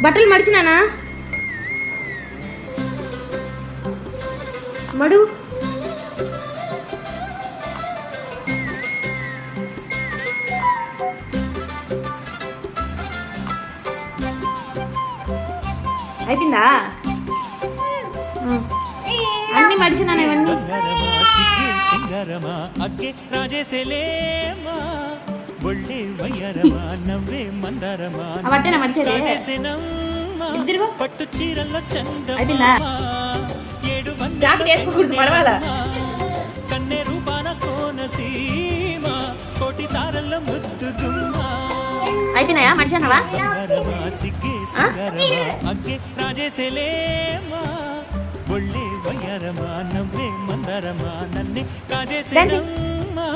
బట్టలు మడిచినానా మడు అయిపోయిందా అన్ని మడిచినాను ఇవన్నీ అవట్టేనా మడిచేదే ఇద్దరు పట్టు చీరల్లో అయిపోయిందా జాకెట్ వేసుకోకూడదు పడవాలా కన్నె రూపాన కోనసీమ కోటి తారల్లో ముద్దుగుమ్మ అయిపోయినాయా మడిచానవా అగ్గే రాజేసేలేమా ఒళ్ళే వయ్యారమా నవ్వే మందరమా నన్నే కాజేసేనమ్మా